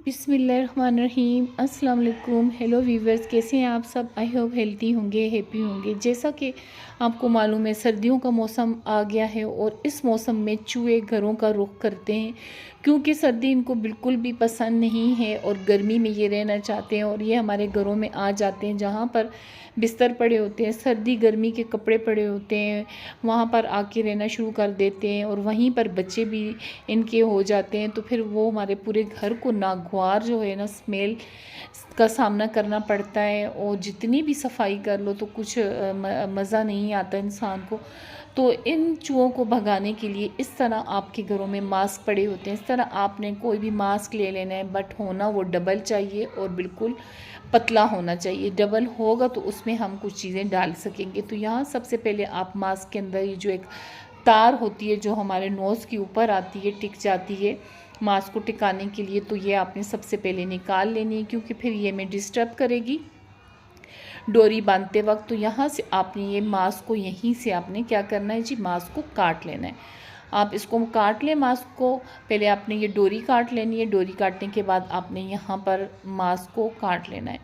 बिस्मिल्लाहिर्रहमानिर्रहीम अस्सलाम वालेकुम। हेलो वीवर्स, कैसे हैं आप सब? आई होप हेल्दी होंगे, हैप्पी होंगे। जैसा कि आपको मालूम है, सर्दियों का मौसम आ गया है और इस मौसम में चूहे घरों का रुख करते हैं क्योंकि सर्दी इनको बिल्कुल भी पसंद नहीं है और गर्मी में ये रहना चाहते हैं और ये हमारे घरों में आ जाते हैं जहाँ पर बिस्तर पड़े होते हैं, सर्दी गर्मी के कपड़े पड़े होते हैं, वहाँ पर आके रहना शुरू कर देते हैं और वहीं पर बच्चे भी इनके हो जाते हैं। तो फिर वो हमारे पूरे घर को नागवार जो है ना, स्मेल का सामना करना पड़ता है और जितनी भी सफाई कर लो तो कुछ मज़ा नहीं आता इंसान को। तो इन चूहों को भगाने के लिए इस तरह आपके घरों में मास्क पड़े होते हैं। इस तरह आपने कोई भी मास्क ले लेना है, बट होना वो डबल चाहिए और बिल्कुल पतला होना चाहिए। डबल होगा तो उसमें हम कुछ चीज़ें डाल सकेंगे। तो यहाँ सबसे पहले आप मास्क के अंदर ये जो एक तार होती है जो हमारे नोज़ के ऊपर आती है, टिक जाती है मास्क को टिकाने के लिए, तो ये आपने सबसे पहले निकाल लेनी है क्योंकि फिर ये हमें डिस्टर्ब करेगी डोरी बांधते वक्त। तो यहाँ से आपने ये मास्क को यहीं से आपने क्या करना है जी, मास्क को काट लेना है। आप इसको काट लें मास्क को, पहले आपने ये डोरी काट लेनी है। डोरी काटने के बाद आपने यहाँ पर मास्क को काट लेना है।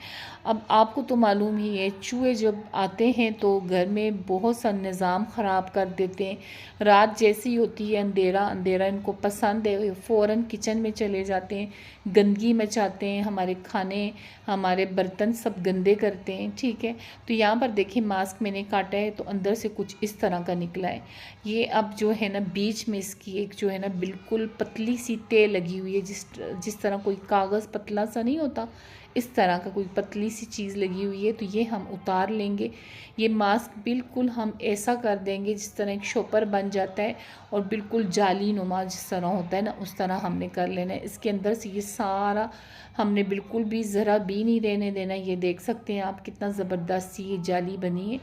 अब आपको तो मालूम ही है, चूहे जब आते हैं तो घर में बहुत सा निज़ाम ख़राब कर देते हैं। रात जैसी होती है, अंधेरा अंधेरा इनको पसंद है, फ़ौरन किचन में चले जाते हैं, गंदगी मचाते हैं, हमारे खाने हमारे बर्तन सब गंदे करते हैं। ठीक है, तो यहाँ पर देखिए मास्क मैंने काटा है तो अंदर से कुछ इस तरह का निकला है। ये अब जो है ना, बीच में इसकी एक जो है ना बिल्कुल पतली सी टेल लगी हुई है, जिस तरह कोई कागज़ पतला सा नहीं होता, इस तरह का कोई पतली सी चीज़ लगी हुई है। तो ये हम उतार लेंगे। ये मास्क बिल्कुल हम ऐसा कर देंगे जिस तरह एक शॉपर बन जाता है और बिल्कुल जाली नुमा जिस तरह होता है ना, उस तरह हमने कर लेना है। इसके अंदर से ये सारा हमने बिल्कुल भी ज़रा भी नहीं रहने देना। ये देख सकते हैं आप कितना ज़बरदस्त सी ये जाली बनी है।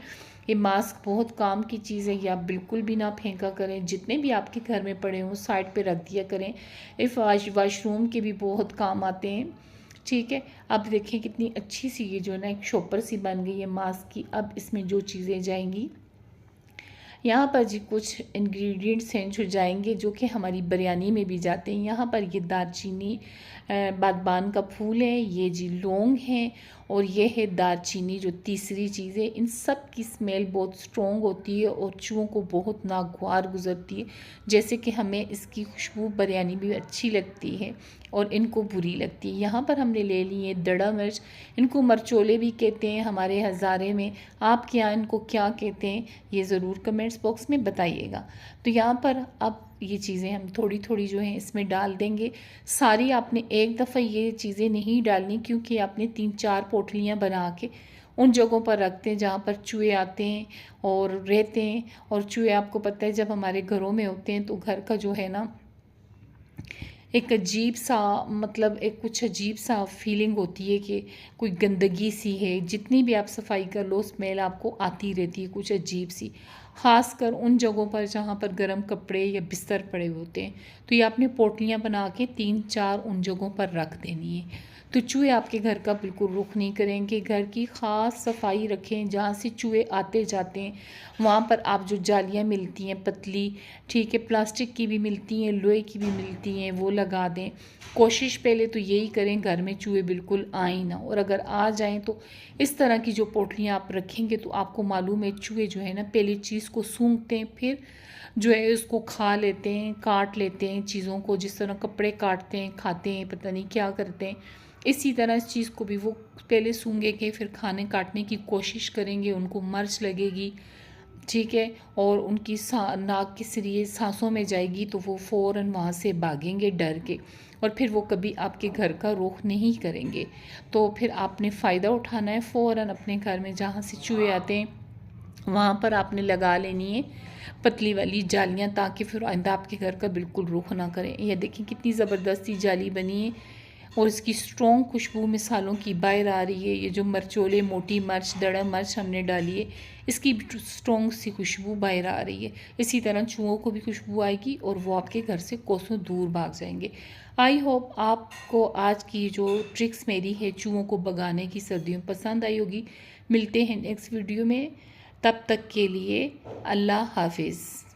ये मास्क बहुत काम की चीज़ है, ये आप बिल्कुल भी ना फेंका करें। जितने भी आपके घर में पड़े हों साइड पे रख दिया करें। इफ़ वाशरूम के भी बहुत काम आते हैं। ठीक है, अब देखें कितनी अच्छी सी ये जो है ना एक शॉपर सी बन गई है मास्क की। अब इसमें जो चीज़ें जाएंगी, यहाँ पर जी कुछ इंग्रेडिएंट्स हैं जो जाएंगे, जो कि हमारी बिरयानी में भी जाते हैं। यहाँ पर ये दालचीनी, बादबान का फूल है, ये जी लौंग है और ये है दालचीनी जो तीसरी चीज़ है। इन सब की स्मेल बहुत स्ट्रॉन्ग होती है और चूहों को बहुत नागवार गुजरती है। जैसे कि हमें इसकी खुशबू बिरयानी भी अच्छी लगती है और इनको बुरी लगती है। यहाँ पर हमने ले ली है दड़ा मिर्च, इनको मरचोले भी कहते हैं हमारे हज़ारे में। आपके यहाँ इनको क्या कहते हैं ये ज़रूर कमेंट्स बॉक्स में बताइएगा। तो यहाँ पर अब ये चीज़ें हम थोड़ी थोड़ी जो हैं इसमें डाल देंगे। सारी आपने एक दफ़ा ये चीज़ें नहीं डालनी क्योंकि आपने 3-4 पोटलियाँ बना के उन जगहों पर रखते हैं जहाँ पर चूहे आते हैं और रहते हैं। और चूहे आपको पता है जब हमारे घरों में होते हैं तो घर का जो है ना एक अजीब सा, मतलब एक कुछ अजीब सा फीलिंग होती है कि कोई गंदगी सी है। जितनी भी आप सफाई कर लो स्मेल आपको आती रहती है कुछ अजीब सी, ख़ास कर उन जगहों पर जहाँ पर गर्म कपड़े या बिस्तर पड़े होते हैं। तो ये आपने पोटलियाँ बना के 3-4 उन जगहों पर रख देनी है। तो चूहे आपके घर का बिल्कुल रुख नहीं करेंगे। घर की ख़ास सफाई रखें, जहाँ से चूहे आते जाते हैं वहाँ पर आप जो जालियाँ मिलती हैं पतली, ठीक है, प्लास्टिक की भी मिलती हैं, लोहे की भी मिलती हैं, वो लगा दें। कोशिश पहले तो यही करें घर में चूहे बिल्कुल आए ना, और अगर आ जाएं तो इस तरह की जो पोटलियाँ आप रखेंगे तो आपको मालूम है चूहे जो है ना पहले चीज़ को सूंघते हैं, फिर जो है उसको खा लेते हैं, काट लेते हैं चीज़ों को, जिस तरह कपड़े काटते हैं, खाते हैं, पता नहीं क्या करते हैं। इसी तरह इस चीज़ को भी वो पहले सूंघेंगे, फिर खाने काटने की कोशिश करेंगे, उनको मर्च लगेगी, ठीक है, और उनकी नाक के जरिए सांसों में जाएगी तो वो फ़ौरन वहाँ से भागेंगे डर के और फिर वो कभी आपके घर का रुख नहीं करेंगे। तो फिर आपने फ़ायदा उठाना है, फ़ौरन अपने घर में जहाँ से चूहे आते हैं वहाँ पर आपने लगा लेनी है पतली वाली जालियाँ, ताकि फिर आइंदा आपके घर का बिल्कुल रुख ना करें। यह देखें कितनी ज़बरदस्ती जाली बनी है और इसकी स्ट्रॉन्ग खुशबू मिसालों की बाहर आ रही है। ये जो मरचोले, मोटी मिर्च, दड़ा मिर्च हमने डाली है, इसकी स्ट्रॉन्ग सी खुशबू बाहर आ रही है। इसी तरह चूहों को भी खुशबू आएगी और वो आपके घर से कोसों दूर भाग जाएंगे। आई होप आपको आज की जो ट्रिक्स मेरी है चूहों को भगाने की सर्दियों में पसंद आई होगी। मिलते हैं नेक्स्ट वीडियो में, तब तक के लिए अल्लाह हाफिज़।